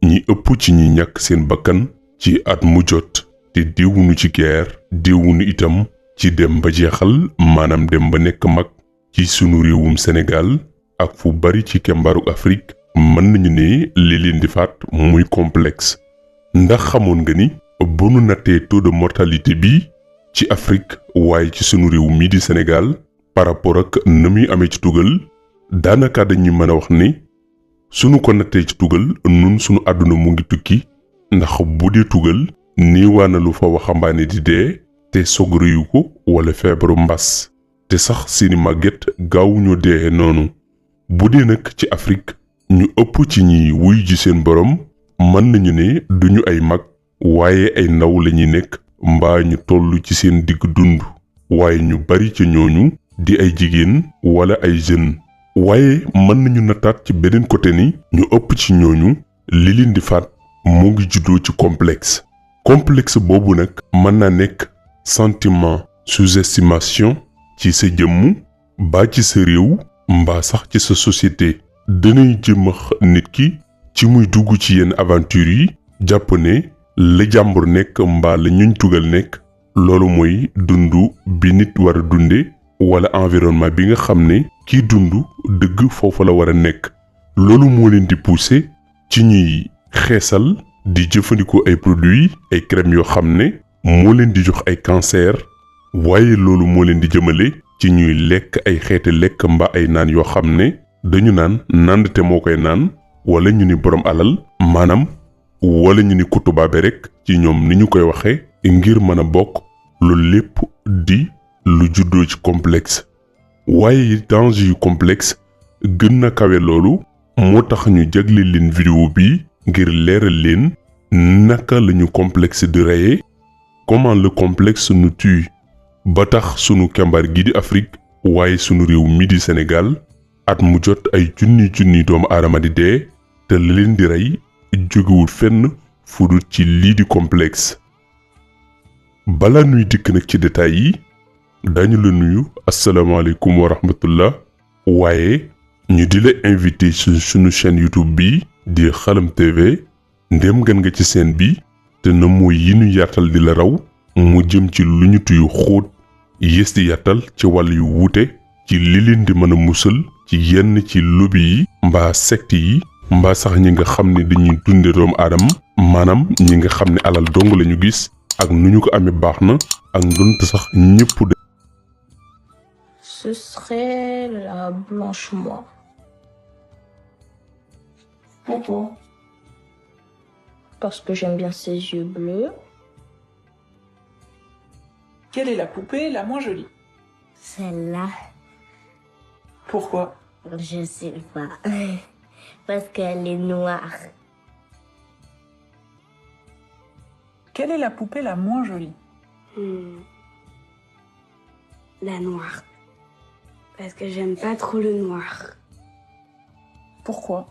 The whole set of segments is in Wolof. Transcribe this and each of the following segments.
ñi ëpp ci ñi ñàkk seen bakkan ci at mu jot te deewuñu ci guerre deewuñu itam ci dem ba jeexal maanaam dem ba nekk mag ci sunu réewum Sénégal ak fu bari ci kembaru Afrique mën nañu ne li leen di faat muy complexe. ndax xamoon nga ni bu nu nattee taux de mortalité bi ci Afrique waaye ci sunu réew mii di Sénégal par rapport ak na muy amee ci tugal daanaka dañuy mën a wax ni sunu ko nattee ci tugal nun sunu àdduna mu ngi tukki ndax bu dee tugal niiwaana lu fa waxambaane di dee te sog réyu ko wala feebaru mbas te sax seeni màgget gaawuñu dee noonu. bu dee nag ci Afrique ñu ëpp ci ñi wuy ji seen borom mën nañu ne duñu ay mag waaye ay ndaw lañuy nekk mbaa ñu toll ci seen digg dund waaye ñu bari ci ñooñu di ay jigéen wala ay jeunes. waaye mën nañu nataat ci beneen côté ni ñu ëpp ci ñooñu li leen di faat mu ngi juddoo ci complexe boobu nag mën naa nekk sentiment sous-estimation ci sa jëmm mbaa ci sa réew mbaa sax ci sa société. danay jëmax nit ki ci muy dugg ci yenn aventure yi jàpp ne la jàmbur nekk mbaa la ñuñ tugal nekk loolu mooy dundu bi nit war a dunde wala environnement bi nga xam ne kiy dund dëgg foofu la war a nekk. loolu moo leen di pousser ci ñuy xeesal di jëfandikoo ay produits ay crèmes yoo xam ne moo leen di jox ay cancer waaye loolu moo leen di jëmale ci ñuy lekk ay xeeti lekk mbaa ay naan yoo xam ne dañu naan nandte moo koy naan wala ñu ni borom alal maanaam wala ñu ni kutubaabe rek ci ñoom ni ñu koy waxe ngir mën a bokk loolu lépp di lu juddoo ci complexe. waaye danger yu complexe gën na kawe loolu moo tax ñu jagle leen vidéo bi ngir leeral leen naka lañu complexe di reye, comment le complexe nous tue ba tax sunu kembar gi di Afrique waaye sunu réew mi di Sénégal at mu jot ay junni doomu aadama di dee te la leen di rey jógewul fenn fudut ci lii di complexe. bala nuy dikk nag ci détails yi dañu la nuyu asalaamaaleykum wa rahmatullah waaye ñu di la invité ci sunu chaîne YouTube bi di Xalam TV ndem gan nga ci chaîne bi te na mooy yi ñu yaatal di la raw mu jëm ci lu ñu tuyu xóot yées di yaatal ci wàll yu wuute ci li leen di mën a musal ci yenn ci lobby yi mbaa secte yi mbaa sax ñi nga xam ne dañuy dunde doomu aadama maanaam ñi nga xam ne alal dong lañu gis ak nu ñu ko amee baax na ak ndonte sax ñëpp de. Ce serait la blanche moi. Pourquoi? Parce que j'aime bien ses yeux bleus. Quelle est la poupée la moins jolie? Celle-là, Pourquoi? je sais pas. Parce qu'elle est noire. Quelle est la poupée la moins jolie? La noire. Parce que j'aime pas trop le noir. Pourquoi?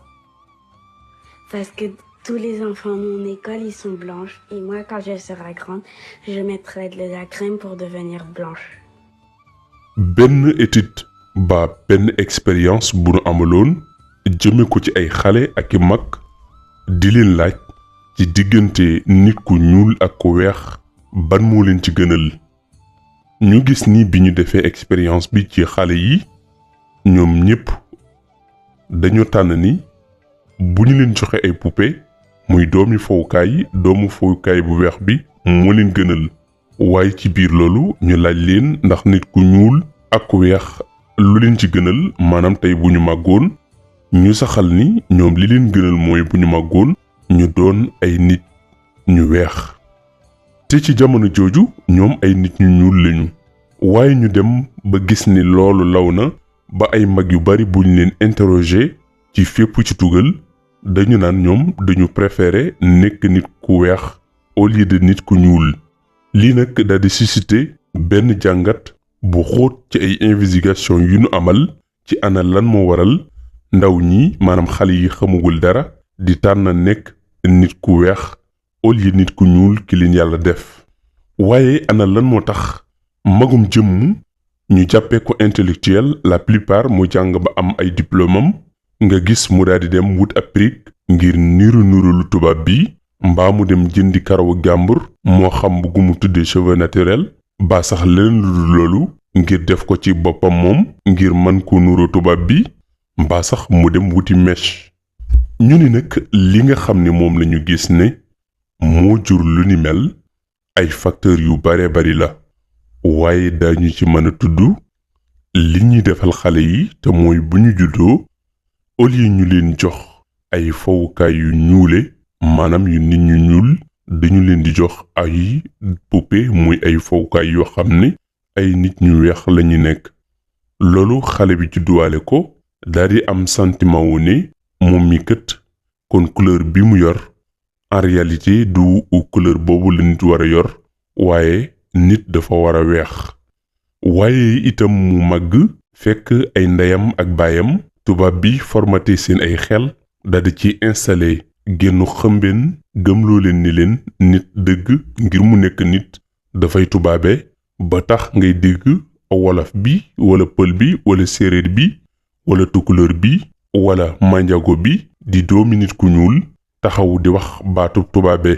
Parce que tous les enfants de mon école, ils sont blanches. Et moi, quand je serai grande, je mettrai de la crème pour devenir blanche. benn étude ba benn expérience bu nu amaloon jëme ko ci ay xale ak i mag di leen laaj ci diggante nit ku ñuul ak ku weex ban moo leen ci gënal. ñu gis ni bi ñu defee expérience bi ci xale yi ñoom ñépp dañoo tànn ni bu ñu leen joxe ay poupée muy doomu fowukaay bu weex bi moo leen gënal. waaye ci biir loolu ñu laaj leen ndax nit ku ñuul ak ku weex lu leen ci gënal maanaam tey bu ñu màggoon ñu saxal ni ñoom li leen gënal mooy bu ñu màggoon ñu doon ay nit ñu weex. te ci jamono jooju ñoom ay nit ñu ñuul lañu waaye ñu dem ba gis ni loolu law na ba ay mag yu bari buñ leen interroger ci fépp ci tugal dañu naan ñoom dañu préférer nekk nit ku weex au lieu de nit ku ñuul. lii nag daal di susciter benn jàngat bu xóot ci ay investigation yu nu amal ci ana lan moo waral ndaw ñi maanaam xale yi xamugul dara di tànn nekk nit ku weex au lieu nit ku ñuul ki leen yàlla def. waaye ana lan moo tax magum jëmm ñu jàppee ko intellectuel la plupart mu jàng ba am ay diplôme am nga gis mu daal di dem wut ab prix ngir niru lu tubaab bi mbaa mu dem jëndi karawu jàmbur moo xam bu mu tuddee cheveux naturel ba sax leneen lu dul loolu ngir def ko ci boppam moom ngir mën ko nuru tubaab bi mbaa sax mu dem wuti mèche. ñu ni nag li nga xam ne moom lañu gis ne moo jur lu ni mel ay facteurs yu bare bari la waaye dañu ci mën a tudd li ñuy defal xale yi te mooy bu ñu juddoo au lieu ñu leen jox ay fowukaay yu ñuule maanaam yu nit ñu ñuul dañu leen di jox ay poupée muy ay fowukaay yoo xam ne ay nit ñu weex lañu nekk. loolu xale bi judduwaale ko daldi am sentiment wu ne moom mi kët kon couleur bi mu yor en réalité du couleur boobu la nit war a yor waaye nit dafa war a weex. waaye itam mu màgg fekk ay ndeyam ak baayam tubaab bi formaté seen ay xel daldi ci installé génnu xëmbeen gëmloo leen ni leen nit dëgg ngir mu nekk nit dafay tubaabe ba tax ngay dégg wolof bi wala pël bi wala séeréer bi wala tukulóor bi wala manjago bi di doomi nit ku ñuul taxaw di wax baatu tubaabe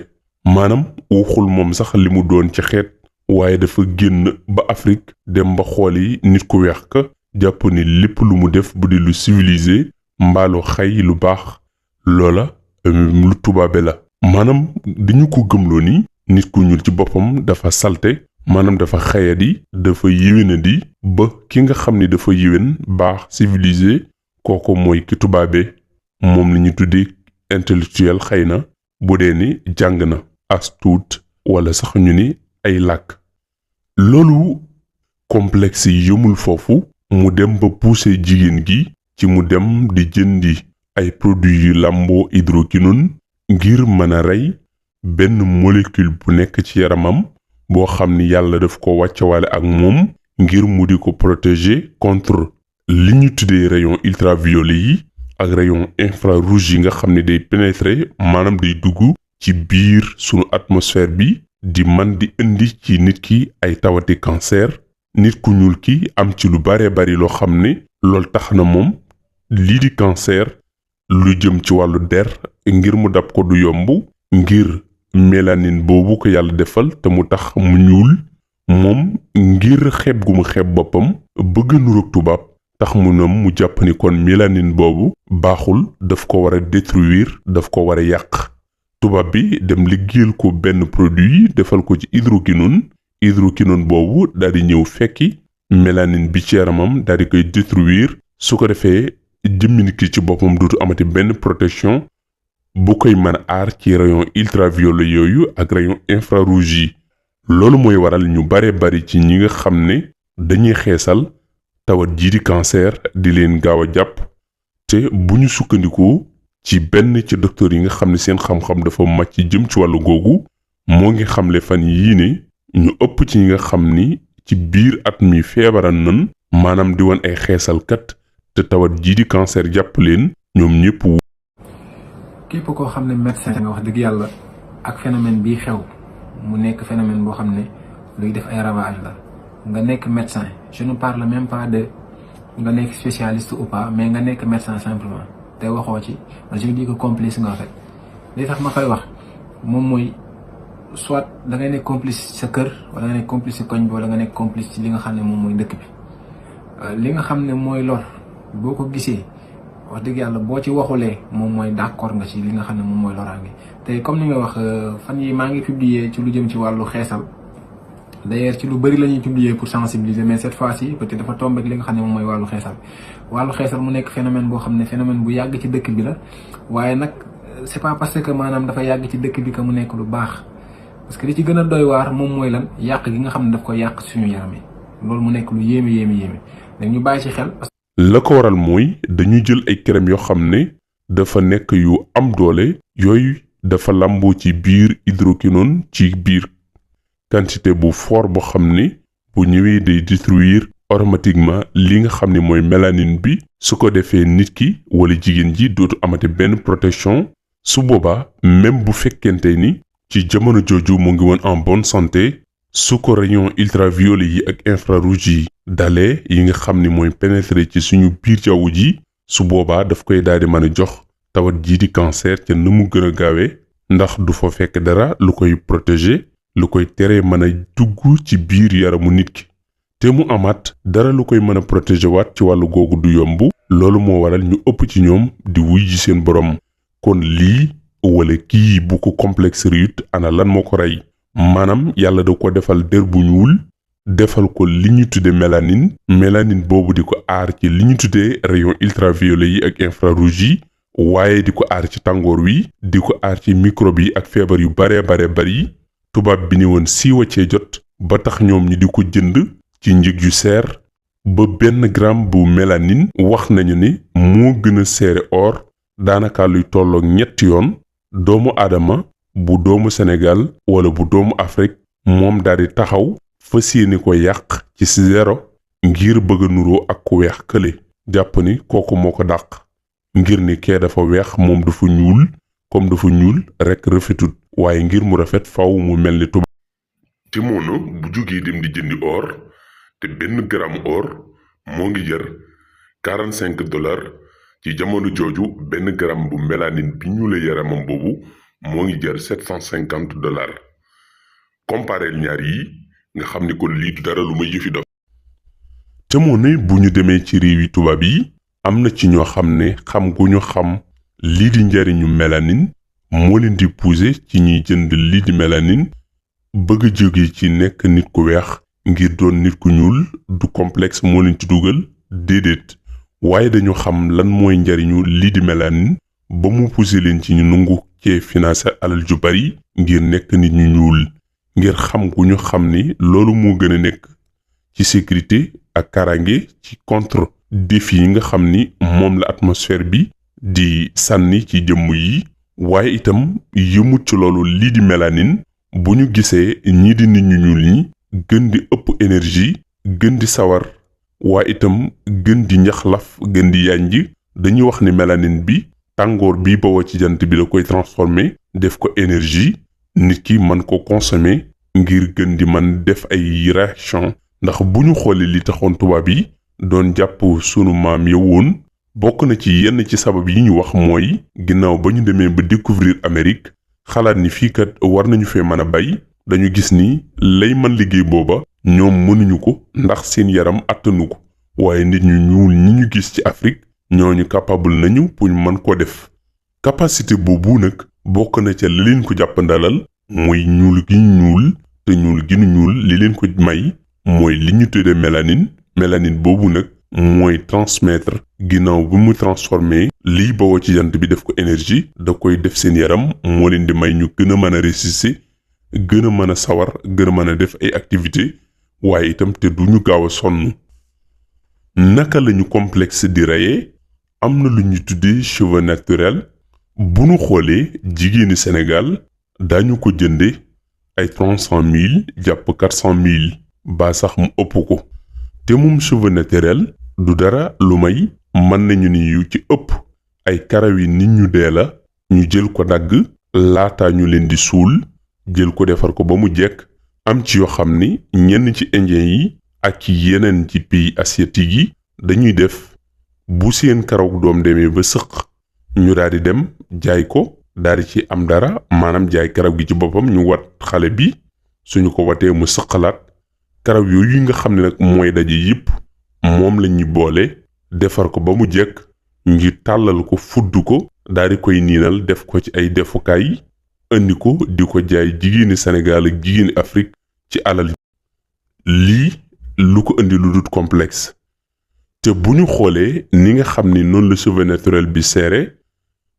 maanaam waxul moom sax li mu doon ci xeet waaye dafa génn ba Afrique dem ba xooli nit ku weex ka jàpp ni lépp lu mu def bu di lu civilisé mbaalu xay lu baax loola lu tubaabe la. maanaam dañu ko gëmloo ni nit ku ñuul ci boppam dafa salte maanaam dafa xayadi dafa yéwénadi ba ki nga xam ni dafa yéwén baax civilisé kooku mooy ki tubaabe moom la ñu tuddee intellectuel xëy na bu dee ni jàng na as tuut wala sax ñu ni ay làkk. loolu complexe yi yëmul foofu mu dem ba pousser jigéen gi ci mu dem di jëndi ay produits yu làmboo hydroquinone ngir mën a rey benn molécule bu nekk ci yaramam boo xam ni yàlla daf ko wàccewaale ak moom ngir mu di ko protéger contre li ñu tuddee rayon ultraviolet yi ak rayon infrarouge yi nga xam ne day pénétrer maanaam day dugg ci biir sunu atmosphère bi di man di indi ci nit ki ay tawati cancer. nit ku ñuul ki am ci lu bare bari loo xam ne loolu tax na moom lii di cancer lu jëm ci wàllu der ngir mu dab ko du yomb ngir mélanine boobu ko yàlla defal te mu tax mu ñuul moom ngir xeeb gu mu xeeb boppam bëgg nuroog tubaab tax mu ñoom mu jàpp ni kon mélanine boobu baaxul daf ko war a détruire daf ko war a yàq. tubaab bi dem liggéeyal ko benn produit defal ko ci hydroquinone boobu daal di ñëw fekki mélanine bi ci yaramam daal di koy détruire su ko defee jëmmi nit ki ci boppam dootu amati benn protection bu koy mën a aar ci rayon ultraviolet yooyu ak rayon infrarouge yi. loolu mooy waral ñu bare bari ci ñi nga xam ne dañuy xeesal tawat jii di cancer di leen gaaw a jàpp te bu ñu sukkandikoo ci benn ci docteur yi nga xam ne seen xam-xam dafa màcc jëm ci wàllu googu moo ngi xamle fan yii ne ñu ëpp ci ñi nga xam ni ci biir at mi feebaran nan maanaam di woon ay xeesalkat te tawat jii di cancer jàpp leen ñoom ñëpp. képp koo xam ne médecin nga wax dëgg yàlla ak phénomène bii xew mu nekk phénomène boo xam ne luy def ay ravage la nga nekk médecin je ne parle même pas de nga nekk spécialiste ou pas mais nga nekk médecin simplement te waxoo ci man je dis que complice nga fait li tax ma koy wax moom mooy soit da ngay nekk complice sa kër wala nga nekk complice ci koñ bi wala nga nekk complice ci li nga xam ne moom mooy dëkk bi li nga xam ne mooy lor boo ko gisee wax dëgg yàlla boo ci waxulee moom mooy d'accord nga ci li nga xam ne moom mooy loraange te comme ni nga wax fan yi maa ngi publier ci lu jëm ci wàllu xeesal d'ailleurs ci lu bëri la ñuy publier pour sensibiliser mais cette fois-ci peut-être dafa tombé ak li nga xam ne moom mooy wàllu xeesal mu nekk phénomène boo xam ne phénomène bu yàgg ci dëkk bi la waaye nag c'est pas parce que maanaam dafa yàgg ci dëkk bi que mu nekk lu baax parce que li ci gën a doy waar moom mooy lan yàq gi nga xam ne daf ko yàq suñu yaram yi loolu mu nekk lu yéeme dañ ñu bàyyi ci xel. la ko waral mooy dañuy jël ay crème yoo xam ne dafa nekk yu am doole yooyu dafa làmboo ci biir hydroquinone ci biir quantité bu fort boo xam ne bu ñëwee day détruire automatiquement li nga xam ne mooy mélanine bi su ko defee nit ki wala jigéen ji dootu amati benn protection su boobaa même bu fekkente ni ci jamono jooju mu ngi woon en bonne santé su ko rayon ultraviolet yi ak infrarouge yi dalee yi nga xam ni mooy pénétrer ci suñu biir jaww ji su boobaa daf koy daal di mën a jox tawat jii di cancer ca na mu gën a gaawee ndax du fa fekk dara lu koy protéger lu koy tere mën a dugg ci biir yaramu nit ki te mu amaat dara lu koy mën a protéger waat ci wàllu googu du yomb loolu moo waral ñu ëpp ci ñoom di wuy ji seen borom kon lii wala kii bu ko complexe riut ana lan moo ko rey maanaam yàlla da ko defal der bu ñuul defal ko li ñu tudde mélanine boobu di ko aar ci li ñu tuddee rayon ultraviolet yi ak infrarouge yi waaye di ko aar ci tàngoor wi di ko aar ci microbe yi ak feebar yu bare bari tubaab bi ni woon siiwa cee jot ba tax ñoom ñi di ko jënd ci njëg yu seer ba 1 gramme bu mélanine wax nañu ni moo gën a seere or daanaka luy tolloog 3 yoon doomu aadama bu doomu Sénégal wala bu doomu Afrique moom daal di taxaw fas yéene ko yàq ci 0 ngir bëgg a nuroo ak ku weex kële jàpp ni kooku moo ko dàq ngir ni kee dafa weex moom dafa ñuul comme dafa ñuul rekk rafetut waaye ngir mu rafet faw mu mel ni tubaab. te moona bu jógee dem di jëndi or te 1 gramme or moo ngi jar $45 ci jamono jooju 1 gramme bu mélanine bi ñuule yaramam boobu moo ngi jar $750 compareel ñaar yi nga xam ni kon lii du dara lu may yëfi dof. te moona bu ñu demee ci réewi tubaab yi am na ci ñoo xam ne xam gu ñu xam lii di njariñu mélanine moo leen di pousser ci ñuy jënd lii di mélanine bëgg a jóge ci nekk nit ku weex ngir doon nit ku ñuul du complexe moo leen ci dugal déedéet waaye dañu xam lan mooy njariñu lii di mélanine ba mu pousser leen ci ñu nungu cee financer alal ju bari ngir nekk nit ñu ñuul ngir xam gu ñu xam ni loolu moo gën a nekk ci sécurité ak karange ci contre défi yi nga xam ni moom la atmosphère bi di sànni ci jëmm yi waaye itam yëmut ci loolu lii di mélanine bu ñu gisee ñii di nit ñu ñuul ñi gën di ëpp énergie gën di sawar waaye itam gën di njaxlaf gën di yànj dañuy wax ni mélanine bi tàngoor bi bawoo ci jant bi da koy transformer def ko énergie nit ki mën ko consommer ngir gën di mën def ay réaction ndax bu ñu xoolee li taxoon tubaab yi doon jàpp sunu maam ya woon bokk na ci yenn ci sabab yi ñu wax mooy ginnaaw ba ñu demee ba découvrir Amérique xalaat ni fii kat war nañu fee mën a bay dañu gis ni lay mën liggéey booba ñoom mënuñu ko ndax seen yaram attanu ko waaye nit ñu ñuul ñi ñu gis ci Afrique ñooñu capable nañu pour mën ko def capacité boobu nag bokk na ca li leen ko jàppandalal mooy ñuul gi ñu ñuul te ñuul gi ñu ñuul li leen ko may mooy li ñu tuddee mélanine boobu nag mooy transmettre ginnaaw bi mu transformé lii bawoo ci jant bi def ko énergie da koy def seen yaram moo leen di may ñu gën a mën a résister gën a mën a sawar gën a mën a def ay activité waaye itam te du ñu gaaw a sonn naka lañu complexe di reyee am na lu ñu tuddee cheveux naturel bu nu xoolee jigéeni Sénégal daañu ko jënde ay 300 000 jàpp 400 000 ba sax mu ëpp ko te moom cheveux naturel du dara lu may mën nañu ni yu ci ëpp ay karaw yi nit ñu dee la ñu jël ko dagg laata ñu leen di suul jël ko defar ko ba mu jekk am ci yoo xam ni ñenn ci indien yi ak ci yeneen ci pays asiatique yi dañuy def bu seen karaw doom demee ba sëq ñu daal di dem jaay ko daal di ci am dara maanaam jaay karaw gi ci boppam ñu wat xale bi suñu ko watee mu sëqalaat karaw yooyu nga xam ne nag mooy daje yépp moom la ñuy boole defar ko ba mu jekk ngir tàllal ko fudd ko daal di koy niinal def ko ci ay defukaay indi ko di ko jaay jigéeni Sénégal ak jigéeni Afrique ci alal lii lu ko indi lu dut complexe te bu ñu xoolee ni nga xam ni noonu la cheveux naturel bi seere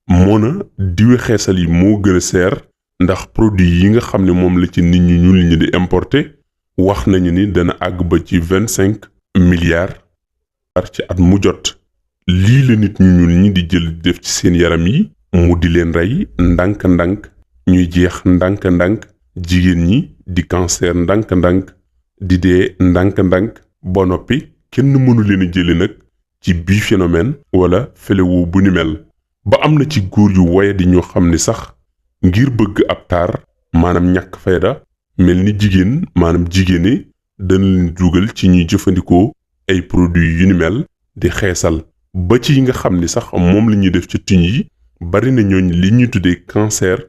moona diwe xeesal yi moo gën a seer ndax produit yi nga xam ne moom la ci nit ñu ñuul ñi di importer wax nañu ni dana àgg ba ci 25 milliards ci at mu jot lii la nit ñu ñuul ñi di jël di def ci seen yaram yi mu di leen rey ndànk-ndànk ñuy jeex ndànk-ndànk jigéen ñi di cancer ndànk-ndànk di dee ndànk-ndànk ba noppi kenn mënu leen a jële nag ci bii phénomène wala fléau bu ni mel ba am na ci góor yu woye di ñoo xam ni sax ngir bëgg ab taar maanaam ñàkk fayda mel ni jigéen maanaam jigéene dana leen dugal ci ñuy jëfandikoo ay produits yu ni mel di xeesal ba ci yi nga xam ni sax moom la ñuy def ci tuñ yi bari na ñooñ li ñu tuddee cancer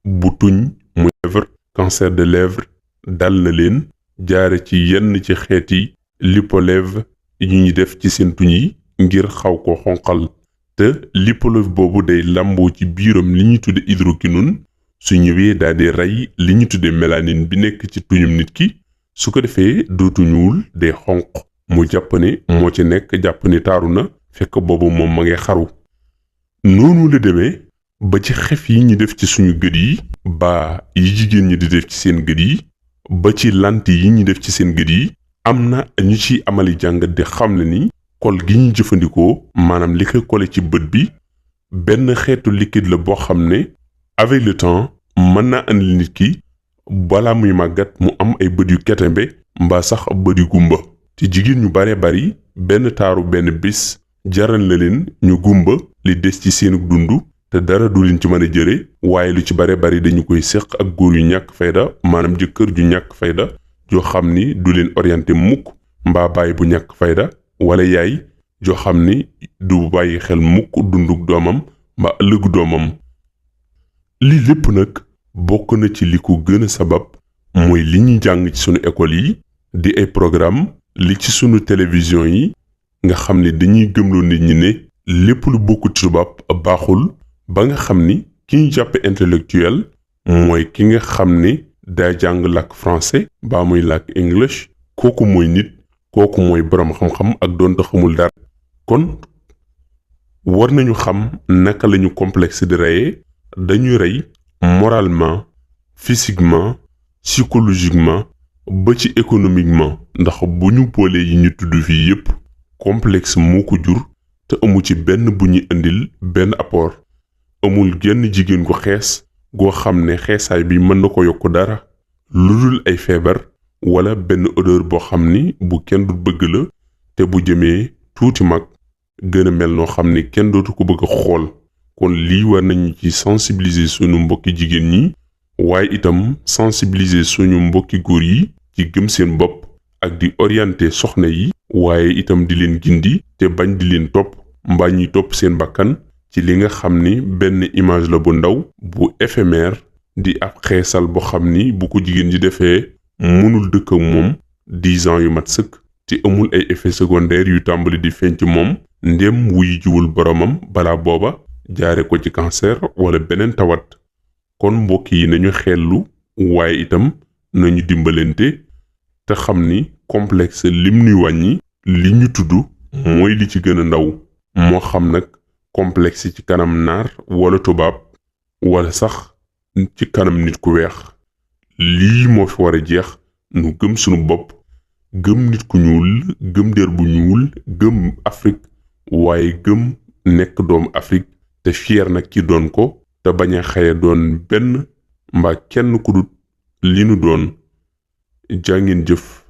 bu tuñ muy lèvre cancer de lèvre dal na leen jaare ci yenn ci xeeti lipolève yi ñuy def ci seen tuñ yi ngir xaw ko xonqal te lipolève boobu day làmboo ci biiram li ñu tudde hydroquinone su ñëwee daal di rey li ñu tudde mélanine bi nekk ci tuñum nit ki su ko defee dootu ñuul day xonq mu jàpp ne moo ci nekk jàpp ne taaru na fekk boobu moom ma ngay xaru noonu la demee ba ci xef yi ñu def ci suñu gët yi ba yi jigéen ñi di def ci seen gët yi ba ci lant yi ñu def ci seen gët yi am na ñu ci amali jàngat di xam ne ni kol gi ñu jëfandikoo maanaam li ko kole ci bët bi benn xeetu liquide la boo xam ne avec le temps mën naa andi nit ki balaa muy màggat mu am ay bët yu ketembe mbaa sax bët yu gumba te jigéen ñu bare bari benn taaru benn bis jaral na leen ñu gumba li des ci seenu dund te dara du leen ci mën a jëre waaye lu ci bare bari dañu koy séq ak góor yu ñàkk fayda maanaam jëkkër ju ñàkk fayda joo xam ni du leen orienté mukk mbaa baay bu ñàkk fayda wala yaay joo xam ni du bàyyi xel mukk dunduk doomam mbaa ëllëgu doomam lii lépp nag bokk na ci li ko gën a sabab mooy li ñuy jàng ci sunu école yi di ay programme li ci sunu télévision yi nga xam ne dañuy gëmloo nit ñi ne lépp lu bokku ci tubaab baaxul ba nga xam ni ki ñu jàppe intellectuel mooy ki nga xam ne daa jàng làkk français baa muy làkk english kooku mooy nit kooku mooy boroom xam-xam ak doonte xamul dara kon war nañu xam naka lañu complexe di reyee dañuy rey moralement physiquement psychologiquement ba ci économiquement ndax bu ñu boolee yi ñu tudd fii yépp complexe moo ko jur te amu ci benn bu ñu indil benn apport amul genn jigéen gu xees goo xam ne xeesaay bi mën na ko yokk dara lu dul ay feebar wala benn odeur boo xam ni bu kenn du bëgg la te bu jëmee tuuti mag gën a mel noo xam ni kenn dootu ko bëgg a xool kon lii war nañu ci sensibiliser suñu mbokki jigéen ñi waaye itam sensibiliser suñu mbokki góor yi ci gëm seen bopp ak di orienter soxna yi waaye itam di leen gindi te bañ di leen topp mbaa ñuy topp seen bakkan ci li nga xam ni benn image la bu ndaw bu éphémère di ab xeesal boo xam ni bu ko jigéen ji defee mënul dëkk ak moom 10 ans yu mat sëkk te amul ay effets secondaires yu tàmbali di feeñ ci moom ndem wuy jiwul boromam balaa booba jaare ko ci cancer wala beneen tawat kon mbokk yi nañu xellu waaye itam nañu dimbalante te xam ni complexe lim nuy wàññi li ñu tudd mooy li ci gën a ndaw moo xam nag complexe ci kanam naar wala tubaab wala sax ci kanam nit ku weex lii moo fi war a jeex nu gëm sunu bopp gëm nit ku ñuul gëm der bu ñuul gëm Afrique waaye gëm nekk doomu Afrique te fier nag ci doon ko te bañ a xaye doon benn mbaa kenn ku dut li nu doon jàngeen jëf